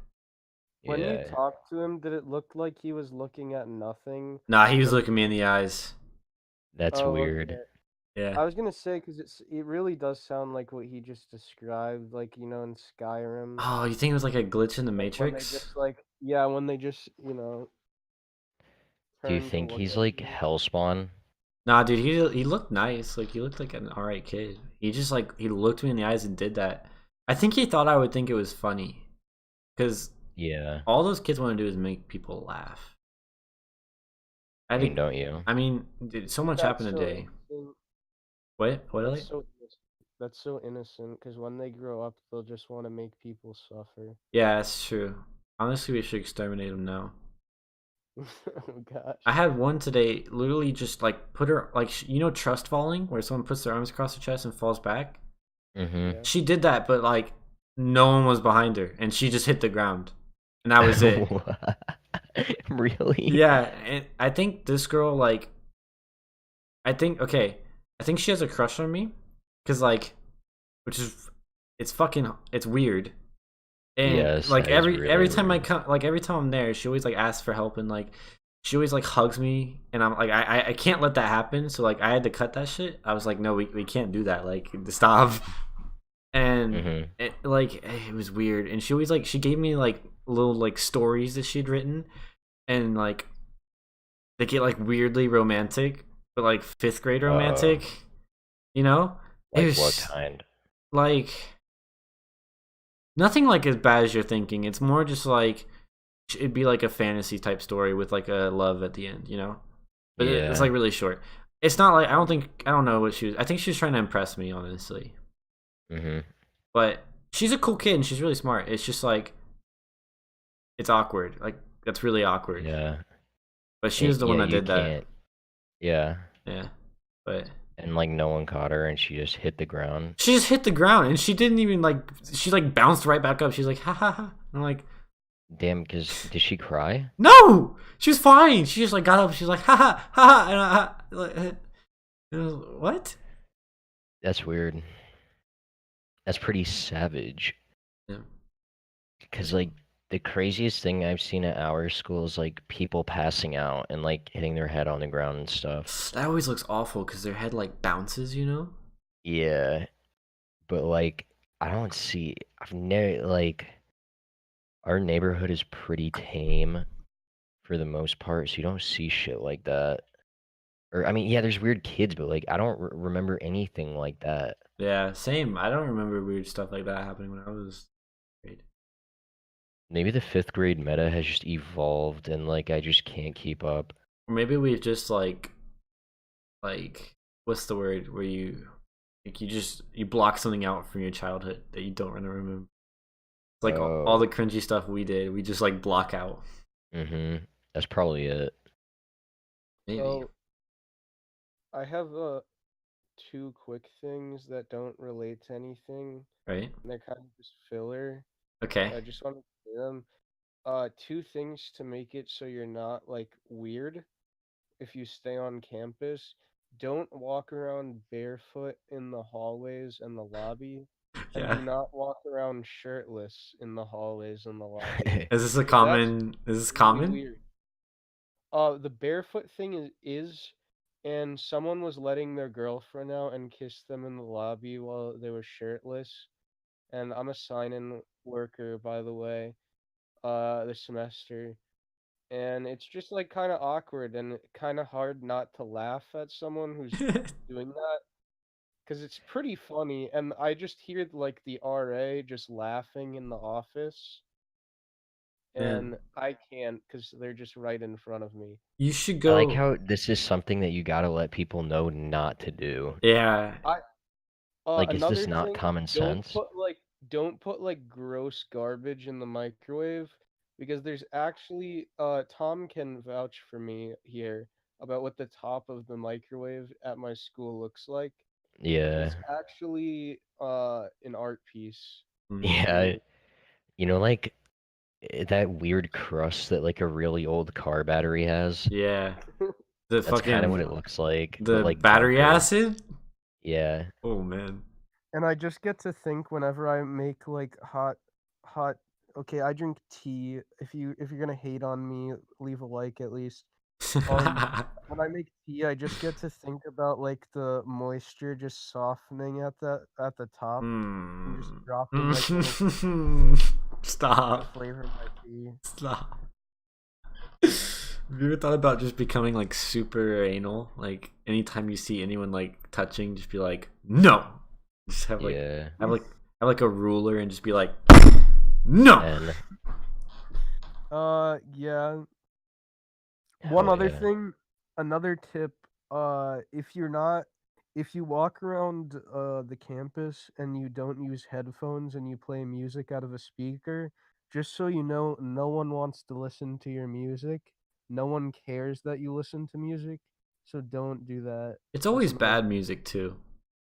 When you Yeah. talked to him, did it look like he was looking at nothing? Nah, he was looking me in the eyes. That's Oh, weird. okay. Yeah. I was gonna say because it really does sound like what he just described, like you know in Skyrim. Oh, you think it was like a glitch in the When they Matrix? just like when they just you know. Do you turn to think look he's at like you. Hellspawn? Nah, dude, he looked nice. Like, he looked like an alright kid. He just like he looked me in the eyes and did that. I think he thought I would think it was funny, because Yeah. all those kids want to do is make people laugh. I mean, don't you? I mean, dude, so much happened today. Innocent. What, Elliot? That's so innocent. Because when they grow up, they'll just want to make people suffer. Yeah, that's true. Honestly, we should exterminate them now. Oh gosh. I had one today. Literally, just like put her like you know trust falling, where someone puts their arms across their chest and falls back. Mm-hmm. Yeah. She did that, but like no one was behind her, and she just hit the ground, and that was it. Really? Yeah, and I think this girl like, I think she has a crush on me, cause like, which is it's weird. And Yes, like that is every really time I weird. come, like every time I'm there, she always like asks for help, and like she always like hugs me, and I'm like I can't let that happen, so like I had to cut that shit. I was like, no, we can't do that, like stop. And it was weird, and she always like she gave me like little like stories that she'd written, and like they get like weirdly romantic, but like fifth grade romantic, you know? It Like was what kind? like nothing like as bad as you're thinking. It's more just like it'd be like a fantasy type story with like a love at the end, you know? But it's Yeah. like really short. It's not like I don't know what she was. I think she was trying to impress me, honestly. Mm-hmm. But she's a cool kid and she's really smart. It's just like it's awkward. Like that's really awkward. Yeah. But she was the one Yeah, that you did that. can't. Yeah. Yeah. But And like no one caught her and she just hit the ground. she just hit the ground and she didn't even like she like bounced right back up. She's like ha ha ha. I'm like Damn, because did she cry? no, she was fine. She just like got up. She's like ha ha ha ha. And like, it was, what? That's weird. That's pretty savage. Yeah. Because like the craziest thing I've seen at our school is like people passing out and like hitting their head on the ground and stuff. That always looks awful because their head like bounces, you know? Yeah, but like I don't see. I've never like our neighborhood is pretty tame for the most part, so you don't see shit like that. Or I mean, yeah, there's weird kids, but like I don't remember anything like that. Yeah, same. I don't remember weird stuff like that happening when I was grade. Maybe the fifth grade meta has just evolved, and like I just can't keep up. Or maybe we've just like what's the word where you block something out from your childhood that you don't want to remember. It's like all the cringy stuff we did, we just like block out. That's probably it. Maybe. So, I have two quick things that don't relate to anything. Right? And they're kind of just filler. Okay. I just want to say them. Two things to make it so you're not like weird if you stay on campus. Don't walk around barefoot in the hallways and the lobby. And Yeah. do not walk around shirtless in the hallways and the lobby. Is this a That's common is this really common? weird. The barefoot thing is, and someone was letting their girlfriend out and kissed them in the lobby while they were shirtless. And I'm a sign-in worker, by the way, this semester. And it's just like kind of awkward and kind of hard not to laugh at someone who's doing that. Because it's pretty funny, and I just hear like the RA just laughing in the office, Man, and I can't because they're just right in front of me. you should I like go. how this is something that you gotta let people know not to do. Yeah. Like, is Another this not thing, common sense? don't put like gross garbage in the microwave because there's actually Tom can vouch for me here about what the top of the microwave at my school looks like. Yeah. It's actually an art piece. Yeah. You know, like that weird crust that like a really old car battery has. Yeah. The That's kind of what it fucking looks like. the but, like battery darker. acid? Yeah. Oh man. And I just get to think whenever I make like hot okay, I drink tea. If you're gonna hate on me, leave a like at least. When I make tea, I just get to think about like the moisture just softening at the top and just dropping like little Stop. flavor in my tea. Stop. Have you ever thought about just becoming like super anal? Like anytime you see anyone like touching, just be like, no. Just have like Yeah. have like a ruler and just be like, no. And Yeah. hell One other yeah. thing, another tip, if you walk around the campus and you don't use headphones and you play music out of a speaker, just so you know, no one wants to listen to your music. No one cares that you listen to music, so don't do that. It's always That's bad music too.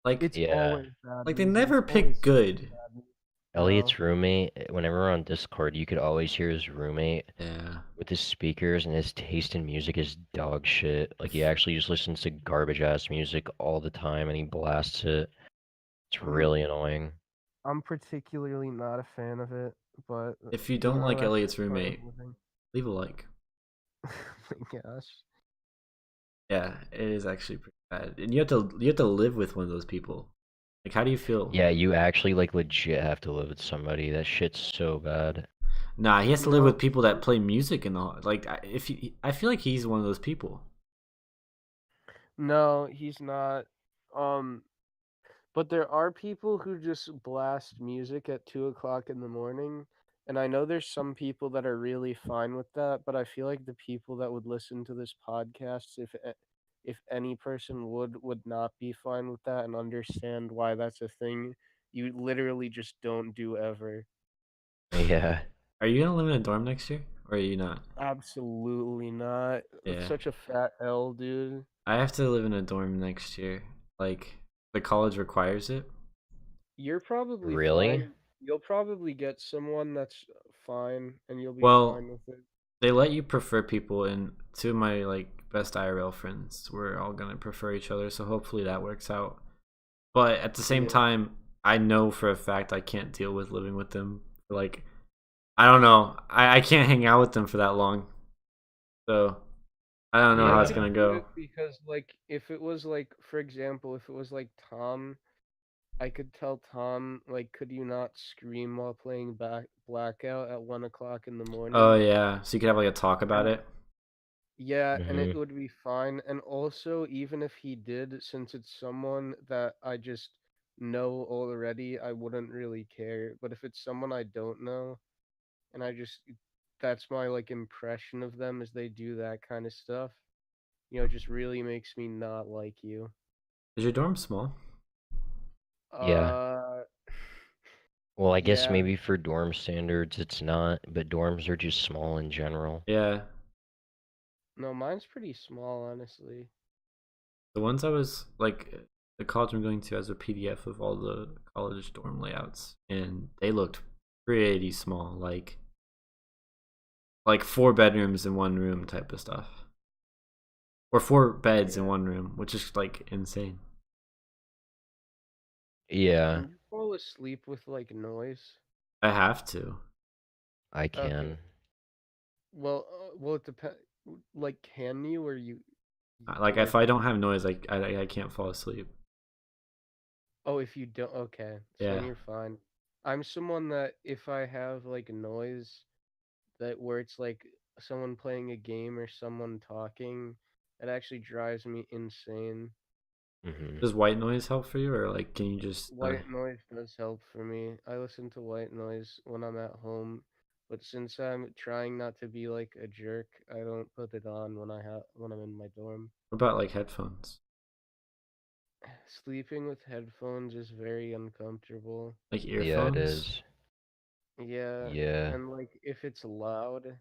Like It's Yeah. always bad. like they music. never It's always pick good. bad music. Elliot's roommate, whenever we're on Discord, you could always hear his roommate Yeah. with his speakers, and his taste in music is dog shit. Like, he actually just listens to garbage ass music all the time and he blasts it. It's really annoying. I'm particularly not a fan of it, but If you don't like that's Elliot's just part of roommate, living. leave a like. Oh my gosh. Yeah, it is actually pretty bad. And you have to live with one of those people. Like how do you feel? Yeah, you actually, like, legit have to live with somebody. That shit's so bad. Nah, he has to live No. with people that play music and all. Like I feel like he's one of those people. No, he's not. But there are people who just blast music at 2 o'clock in the morning, and I know there's some people that are really fine with that. But I feel like the people that would listen to this podcast, if any person would not be fine with that and understand why that's a thing, you literally just don't do ever. Yeah. Are you gonna live in a dorm next year, or are you not? Absolutely not. It's Yeah. such a fat L, dude. I have to live in a dorm next year. Like the college requires it. You're probably Really? fine. You'll probably get someone that's fine, and you'll be Well, fine with it. they let you prefer people, and two of my like best IRL friends, we're all gonna prefer each other, so hopefully that works out. But at the same Yeah. time, I know for a fact I can't deal with living with them. Like, I don't know. I can't hang out with them for that long. So I don't know I how it's Yeah. could gonna do go. it because, like, if it was like, for example, if it was like Tom, I could tell Tom, like, could you not scream while playing Blackout at 1 o'clock in the Oh morning? yeah, so you could have like a talk about And it. yeah, and it Mhm. would be fine. And also, even if he did, since it's someone that I just know already, I wouldn't really care. But if it's someone I don't know, and that's my like impression of them is they do that kind of stuff, it just really makes me not like you. Is your dorm small? Yeah. Uh, Well, I guess yeah. maybe for dorm standards it's not, but dorms are just small in general. Yeah, No, mine's pretty small, honestly. the ones I was like, the college I'm going to has a PDF of all the college dorm layouts, and they looked pretty small, like 4 bedrooms in one room type of stuff, or 4 beds in Yeah. one room, which is like insane. Yeah, Can you fall asleep with like noise? I have to. I Okay. can. Well, it depends. Like, can you or Like or if I do don't you? have noise, I can't fall asleep. Oh, if you don't, okay. So then Yeah. you're fine. I'm someone that if I have like noise that where it's like someone playing a game or someone talking, it actually drives me insane. Mhm. Does white noise help for you, or like can you just White noise does help for me. I listen to white noise when I'm at home, but since I'm trying not to be like a jerk, I don't put it on when I'm in my dorm. what about like headphones, Sleeping with headphones is very uncomfortable. like Yeah, it earphones? is. Yeah, Yeah. and like if it's loud,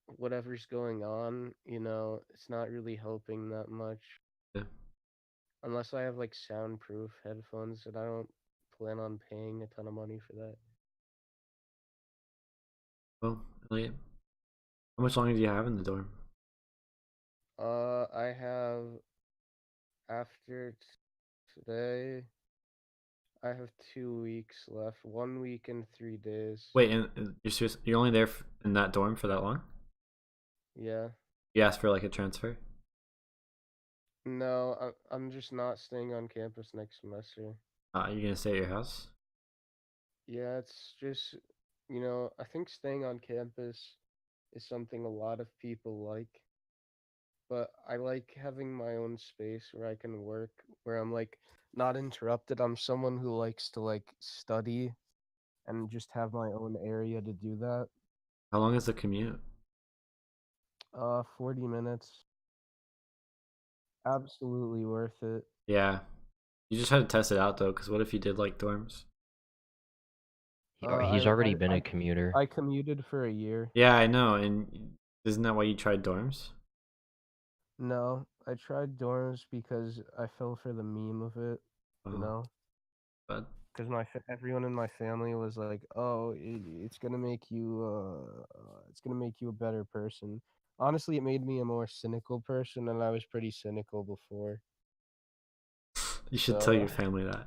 whatever's going on, it's not really helping that much. Yeah. Unless I have like soundproof headphones, and I don't plan on paying a ton of money for that. Well, Elliot, how much longer do you have in the dorm? I have after today, I have 2 weeks left. 1 week and 3 days. Wait, and you're only there in that dorm for that long? Yeah. You asked for like a transfer? No, I'm just not staying on campus next semester. You gonna stay at your house? Yeah, it's just, I think staying on campus is something a lot of people like, but I like having my own space where I can work, where I'm like not interrupted. I'm someone who likes to like study and just have my own area to do that. How long is the commute? 40 minutes. Absolutely worth it. Yeah, you just had to test it out though, because what if you did like dorms? He's already been a commuter. I commuted for a year. Yeah, I know, and isn't that why you tried dorms? No, I tried dorms because I fell for the meme of it, you Oh, know? but Because everyone in my family was like, "Oh, it's gonna make you a better person." Honestly, it made me a more cynical person, and I was pretty cynical before. you should tell So, your family that.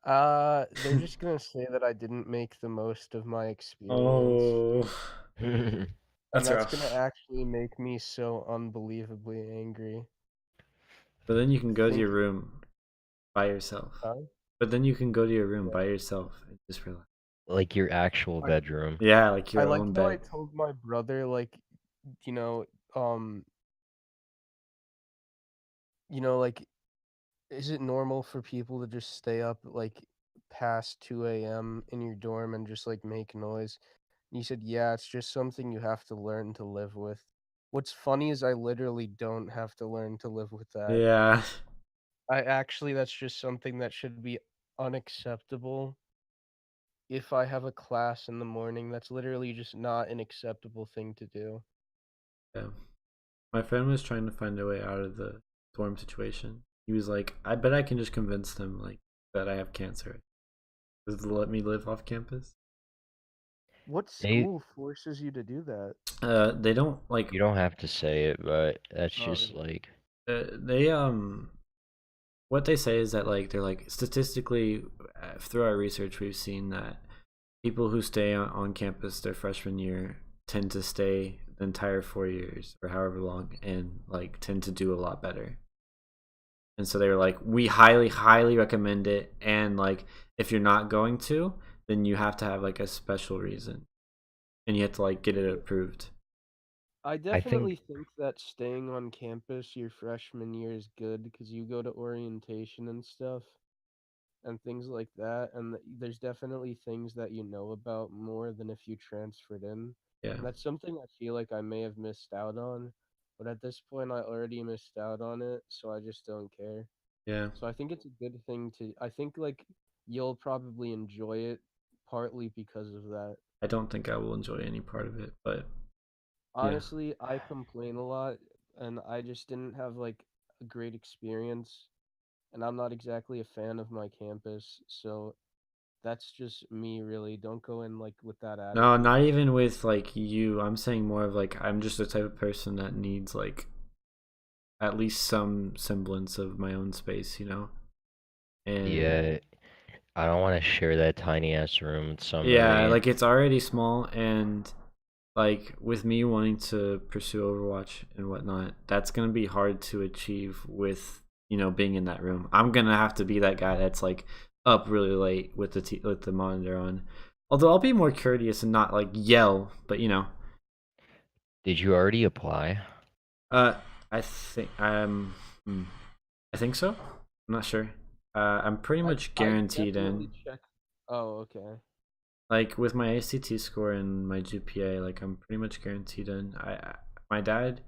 they're just gonna say that I didn't make the most of my experience, Oh, and that's that's gonna rough. actually make me so unbelievably angry. But then you can go to Think, your room by yourself. huh? But then you can go to your room Yeah. by yourself and just relax. Like your actual I bedroom. Yeah, like I your liked own how I bed. told my brother, like, you know, um, like, is it normal for people to just stay up like past 2 a.m. in your dorm and just like make noise? And he said, yeah, it's just something you have to learn to live with. What's funny is I literally don't have to learn to live with that. Yeah. That's just something that should be unacceptable if I have a class in the morning. That's literally just not an acceptable thing to do. Yeah. My friend was trying to find a way out of the dorm situation. He was like, I bet I can just convince them like that I have cancer. Does it let me live off campus? What They school forces you to do that? They don't like You don't have to say it, but that's Oh, just like they what they say is that like they're like statistically through our research we've seen that people who stay on campus their freshman year tend to stay the entire 4 years or however long and like tend to do a lot better. And so they were like, we highly recommend it, and like if you're not going to, then you have to have like a special reason and you have to like get it approved. I I think definitely think that staying on campus your freshman year is good because you go to orientation and stuff and things like that, and there's definitely things that you know about more than if you transferred in. Yeah. And that's something I feel like I may have missed out on, but at this point I already missed out on it, so I just don't care. Yeah. So I think it's a good thing to. I think like you'll probably enjoy it partly because of that. I don't think I will enjoy any part of it, but yeah. Honestly, I complain a lot, and I just didn't have like a great experience, and I'm not exactly a fan of my campus, so that's just me really. Don't go in like with that No, attitude. not even with like you. I'm saying more of like I'm just the type of person that needs like at least some semblance of my own space, you know? And yeah, I don't want to share that tiny ass room with yeah, somebody. like it's already small, and like with me wanting to pursue Overwatch and whatnot, that's gonna be hard to achieve with being in that room. I'm gonna have to be that guy that's like up really late with with the monitor on. Although I'll be more courteous and not like yell, but Did you already apply? uh, I think I think so. I'm not sure. I'm pretty I much I guaranteed definitely in. check. Oh, okay. Like with my ACT score and my GPA, like I'm pretty much guaranteed in. My dad,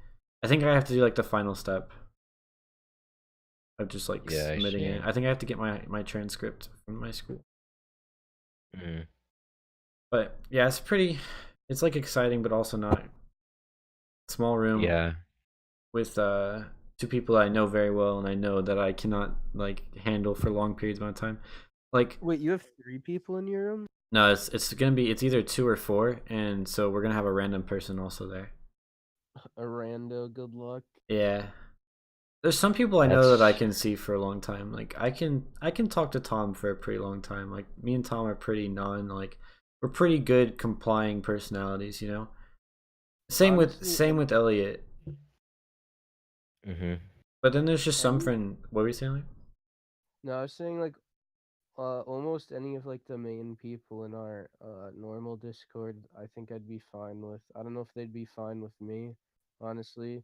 I think I have to do like the final step of just like Yeah, I submitting it. see. I think I have to get my transcript from my school. Mm. But yeah, it's like exciting, but also not. Small room Yeah, with two people I know very well, and I know that I cannot like handle for long periods of time. Like Wait, you have 3 people in your room? no, it's gonna be it's either two or four, and so we're gonna have a random person also there. A rando, good luck. Yeah. There's some people I know that I that's can see for a long time. Like I can talk to Tom for a pretty long time. Like me and Tom are pretty we're pretty good complying personalities, you know. Honestly, Same with Elliot. mhm. But then there's just some any friend. What were you saying? Like? no, I was saying like almost any of like the main people in our normal Discord, I think I'd be fine with. I don't know if they'd be fine with me, honestly,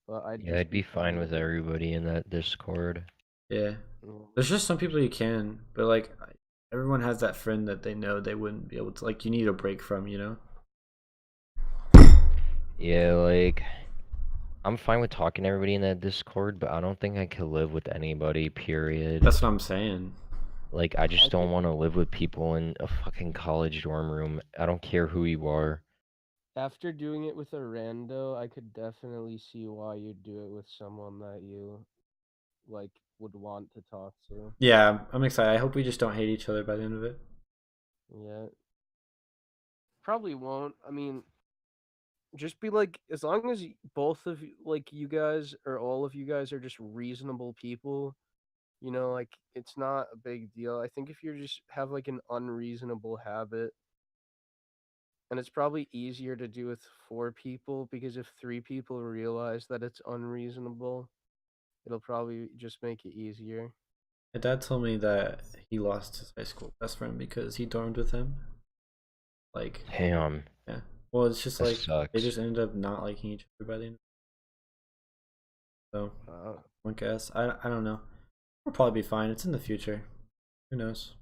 but I'd Yeah, just I'd be be fine fine with with it. everybody in that Discord. Yeah. Mm. There's just some people you can, but like everyone has that friend that they know they wouldn't be able to. Like you need a break from, you know. Yeah, like I'm fine with talking to everybody in that Discord, but I don't think I could live with anybody, period. That's what I'm saying. Like I I just don't think want to live with people in a fucking college dorm room. I don't care who you are. after doing it with a rando, I could definitely see why you'd do it with someone that you like would want to talk to. Yeah, I'm excited. I hope we just don't hate each other by the end of it. Yeah, probably won't. I mean, just be like, as long as both of like you guys or all of you guys are just reasonable people, like it's not a big deal. I think if you just have like an unreasonable habit, and it's probably easier to do with 4 people because if 3 people realize that it's unreasonable, it'll probably just make it easier. My dad told me that he lost his high school best friend because he dormed with him. Like, Damn, yeah. Well, it's just that like they sucks. just ended up not liking each other by the end. So, Uh, I guess I don't know. We'll probably be fine. It's in the future. Who knows?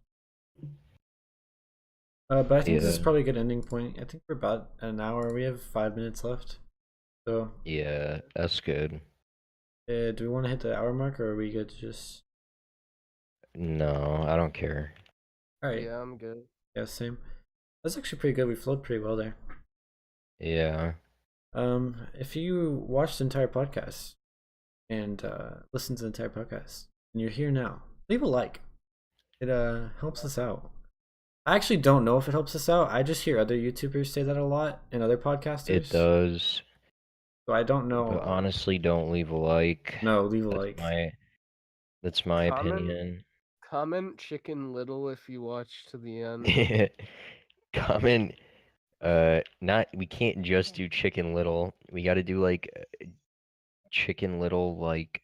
But I think this is Yeah, probably a good ending point. I think we're about an hour. We have 5 minutes left. So, yeah, that's good. do we want to hit the hour mark, or are we good to just? No, I don't care. All right. Yeah, I'm good. Yeah, same. That's actually pretty good. We flowed pretty well there. Yeah. If you watched the entire podcast and listened to the entire podcast and you're here now, leave a like. It helps us out. I actually don't know if it helps us out. I just hear other YouTubers say that a lot and other podcasters. It does. So I don't know. But honestly, don't leave a like. No, leave a That's like. That's my Comment- opinion. Comment Chicken Little if you watch to the end. Comment. We can't just do Chicken Little. We got to do like Chicken Little. Like,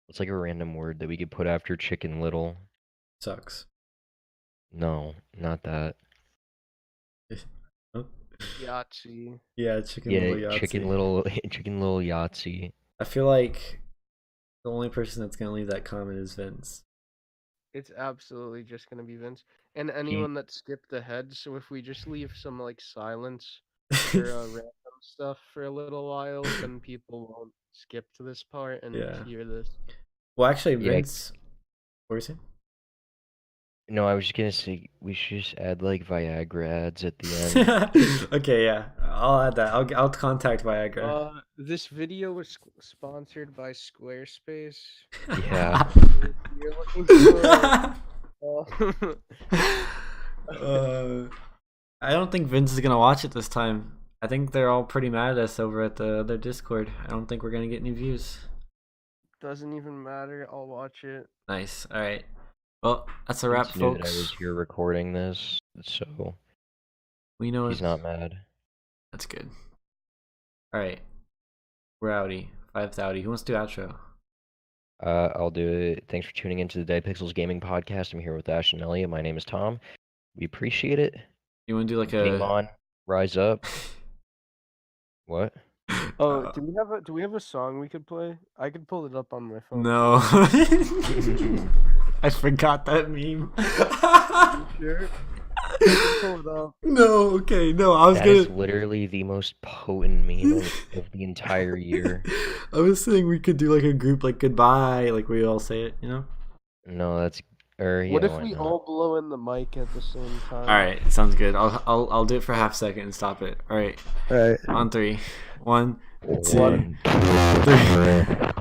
what's like a random word that we could put after Chicken Little? Sucks. No, not that. Oh. Yahtzee. Yeah, Chicken Yeah, Little Yahtzee. Chicken Little Yahtzee. I feel like the only person that's gonna leave that comment is Vince. It's absolutely just gonna be Vince. And anyone that skipped ahead, so if we just leave some like silence for random stuff for a little while, then people won't skip to this part and Yeah. hear this. Well, actually, Yeah. Vince. What were you saying? No, I was just gonna say we should just add like Viagra ads at the end. Okay, yeah, I'll add that. I'll contact Viagra. This video was sponsored by Squarespace. Yeah. If you're looking for, I don't think Vince is gonna watch it this time. I think they're all pretty mad at us over at the other Discord. I don't think we're gonna get any views. doesn't even matter. I'll watch it. Nice. All right. Well, that's a wrap, Vince knew that I folks. was here recording this, so We know he's not mad. That's good. All right. We're outie. 5th Who wants to do outro? I'll do it. Thanks for tuning into the Dead Pixels Gaming Podcast. I'm here with Ash and Elliot. My name is Tom. We appreciate it. You want to do like Game a? on, rise up. What? Oh, do we have a song we could play? I could pull it up on my phone. No. I forgot that meme. Sure. Pull it up. No, okay, no, I was That gonna. is literally the most potent meme of the entire year. I was saying we could do like a group, like goodbye, like we all say it, you know? No, that's yeah, What if why we not? all blow in the mic at the same time? All right, sounds good. I'll do it for half second and stop it. All right, All right. on 3, 1, 2, One, 3.